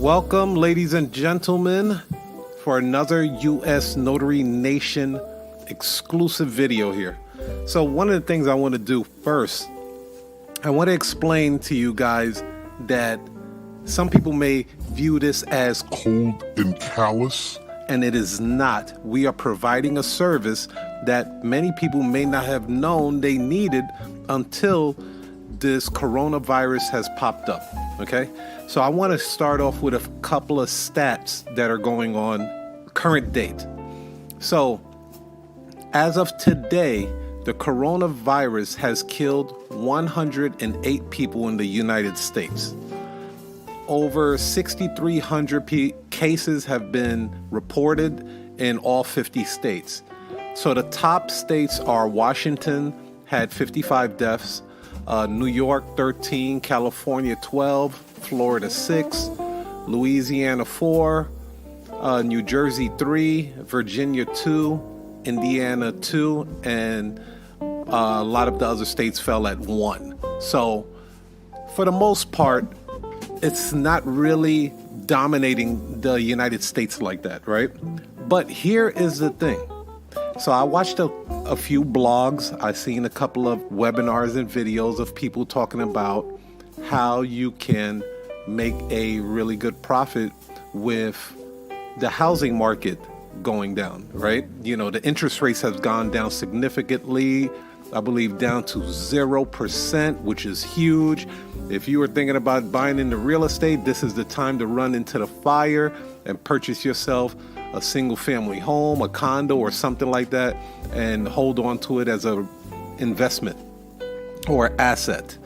Welcome, ladies and gentlemen, for another U.S. Notary Nation exclusive video here. So one of the things I want to do first, I want to explain to you guys that some people may view this as cold and callous. And it is not. We are providing a service that many people may not have known they needed until this coronavirus has popped up, okay? So I want to start off with a couple of stats that are going on current date. So as of today, the coronavirus has killed 108 people in the United States. Over 6,300 cases have been reported in all 50 states. So the top states are Washington, had 55 deaths, New York 13, California 12, Florida 6, Louisiana 4, New Jersey 3, Virginia 2, Indiana 2, and a lot of the other states fell at 1. So for the most part, it's not really dominating the United States like that, right? But here is the thing. So I watched a few blogs. I've seen a couple of webinars and videos of people talking about how you can make a really good profit with the housing market going down, right? You know, the interest rates have gone down significantly. I believe down to 0%, which is huge. If you were thinking about buying into real estate, this is the time to run into the fire and purchase yourself a single family home, a condo or something like that, and hold on to it as a investment or asset.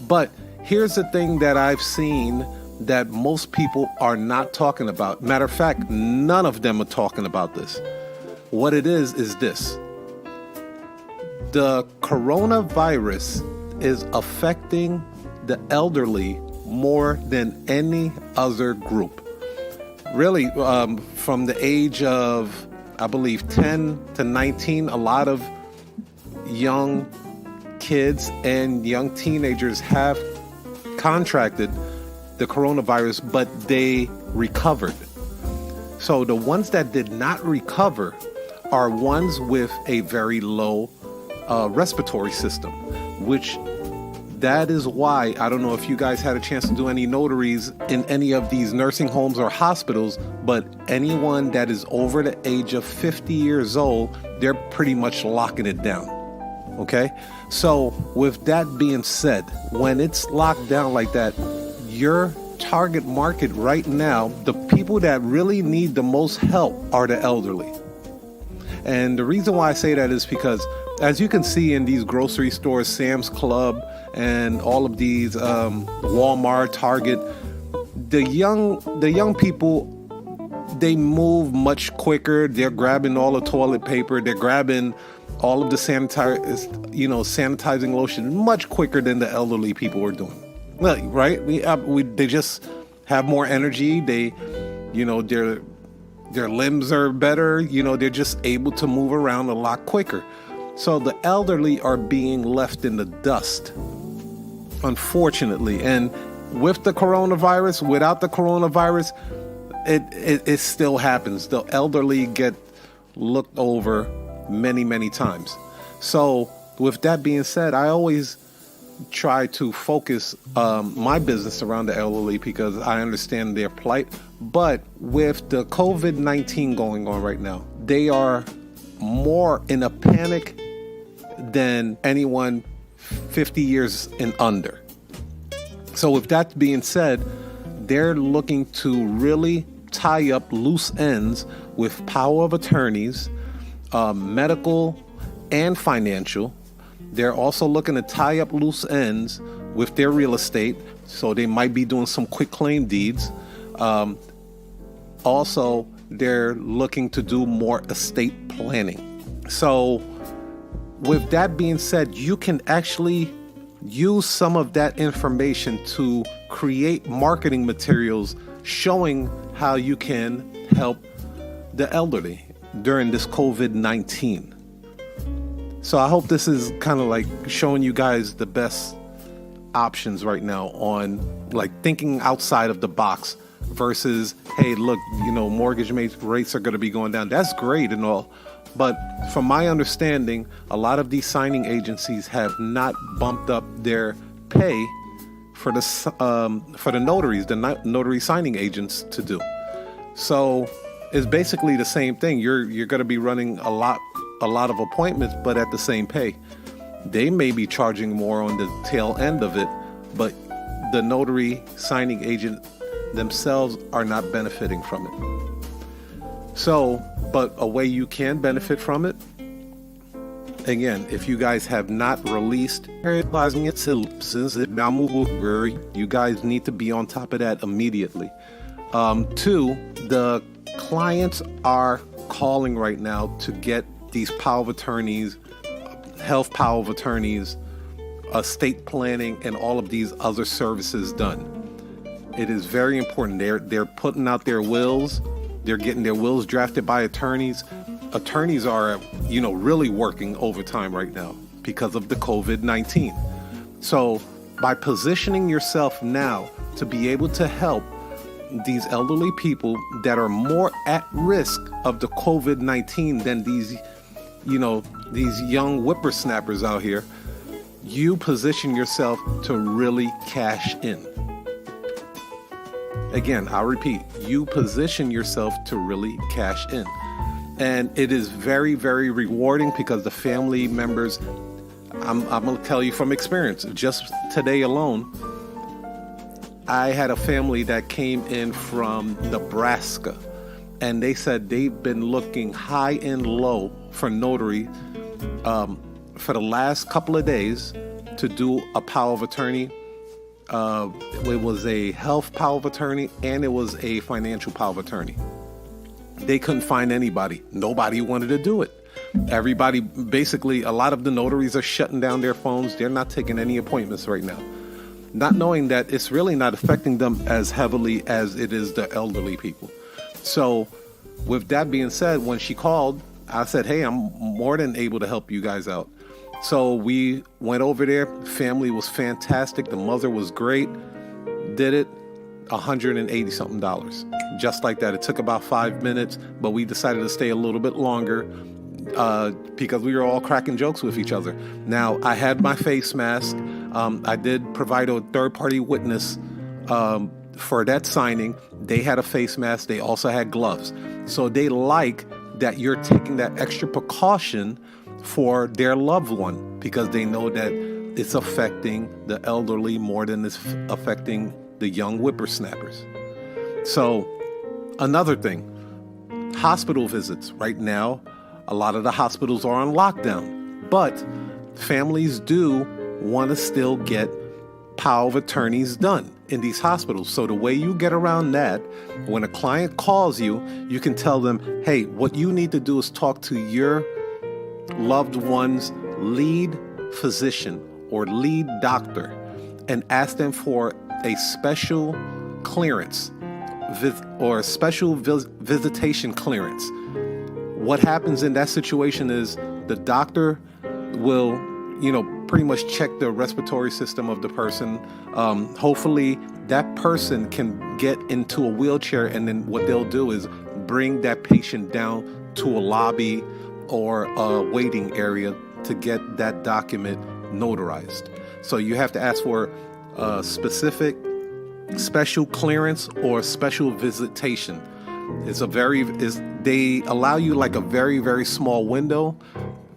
But here's the thing that I've seen that most people are not talking about. Matter of fact, none of them are talking about this. What it is this. The coronavirus is affecting the elderly more than any other group. Really, from the age of, I believe, 10 to 19, a lot of young kids and young teenagers have contracted the coronavirus, but they recovered. So the ones that did not recover are ones with a very low respiratory system, which that is why, I don't know if you guys had a chance to do any notaries in any of these nursing homes or hospitals, but anyone that is over the age of 50 years old, they're pretty much locking it down, okay? So with that being said, when it's locked down like that, your target market right now, the people that really need the most help are the elderly. And the reason why I say that is because, as you can see in these grocery stores, Sam's Club, and all of these Walmart, Target, the young people, they move much quicker. They're grabbing all the toilet paper. They're grabbing all of the sanitizing lotion much quicker than the elderly people are doing. Well, right? They just have more energy. They, their limbs are better. They're just able to move around a lot quicker. So the elderly are being left in the dust, unfortunately. And with the coronavirus, without the coronavirus, it still happens. The elderly get looked over many, many times. So with that being said, I always try to focus my business around the elderly because I understand their plight. But with the COVID-19 going on right now, they are more in a panic than anyone 50 years and under. So with that being said, they're looking to really tie up loose ends with power of attorneys, medical and financial. They're also looking to tie up loose ends with their real estate. So they might be doing some quick claim deeds. Also, they're looking to do more estate planning. So with that being said, you can actually use some of that information to create marketing materials showing how you can help the elderly during this COVID-19. So I hope this is kind of like showing you guys the best options right now on like thinking outside of the box versus, hey, look, mortgage rates are going to be going down. That's great and all. But from my understanding, a lot of these signing agencies have not bumped up their pay for the notaries, the notary signing agents to do. So it's basically the same thing. You're going to be running a lot of appointments, but at the same pay. They may be charging more on the tail end of it, but the notary signing agent themselves are not benefiting from it. So, but a way you can benefit from it, again, if you guys have not released, you guys need to be on top of that immediately. 2, the clients are calling right now to get these power of attorneys, health power of attorneys, estate planning, and all of these other services done. It is very important. They're putting out their wills. They're getting their wills drafted by attorneys. Attorneys are, really working overtime right now because of the COVID-19. So by positioning yourself now to be able to help these elderly people that are more at risk of the COVID-19 than these young whippersnappers out here, you position yourself to really cash in. Again, I'll repeat, you position yourself to really cash in. And it is very, very rewarding because the family members, I'm going to tell you from experience, just today alone, I had a family that came in from Nebraska, and they said they've been looking high and low for notary for the last couple of days to do a power of attorney. It was a health power of attorney and it was a financial power of attorney. They couldn't find anybody. Nobody wanted to do it. Everybody, basically, a lot of the notaries are shutting down their phones. They're not taking any appointments right now, not knowing that it's really not affecting them as heavily as it is the elderly people. So with that being said, when she called, I said, hey, I'm more than able to help you guys out. So we went over there. Family was fantastic. The mother was great. Did it. $180 something. Just like that. It took about 5 minutes, but we decided to stay a little bit longer because we were all cracking jokes with each other. Now, I had my face mask. I did provide a third-party witness for that signing. They had a face mask. They also had gloves. So they like that you're taking that extra precaution for their loved one because they know that it's affecting the elderly more than it's affecting the young whippersnappers. So another thing, hospital visits. Right now, a lot of the hospitals are on lockdown, but families do want to still get power of attorneys done in these hospitals. So the way you get around that, when a client calls you, you can tell them, hey, what you need to do is talk to your loved one's lead physician or lead doctor and ask them for a special clearance or a special visitation clearance. What happens in that situation is the doctor will, pretty much check the respiratory system of the person. Hopefully that person can get into a wheelchair, and then what they'll do is bring that patient down to a lobby or a waiting area to get that document notarized. So you have to ask for a specific special clearance or special visitation. They allow you like a very, very small window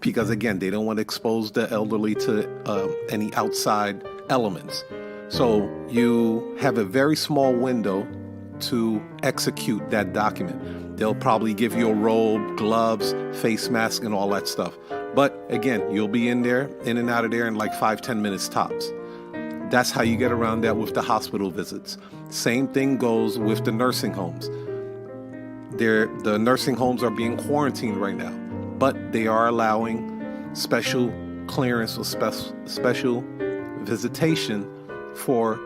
because, again, they don't want to expose the elderly to any outside elements. So you have a very small window to execute that document. They'll probably give you a robe, gloves, face mask, and all that stuff. But again, you'll be in and out of there in like 5-10 minutes tops. That's how you get around that with the hospital visits. Same thing goes with the nursing homes. The nursing homes are being quarantined right now, but they are allowing special clearance or special visitation for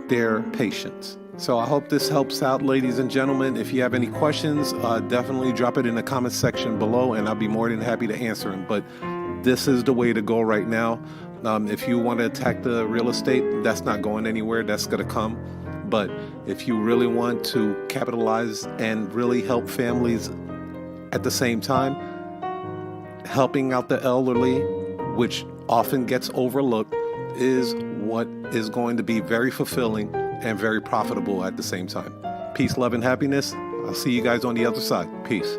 their patients. So I hope this helps out, ladies and gentlemen. If you have any questions, definitely drop it in the comment section below, and I'll be more than happy to answer them. But this is the way to go right now. If you want to attack the real estate, that's not going anywhere. That's going to come. But if you really want to capitalize and really help families at the same time, helping out the elderly, which often gets overlooked, is what is going to be very fulfilling and very profitable at the same time. Peace, love, and happiness. I'll see you guys on the other side. Peace.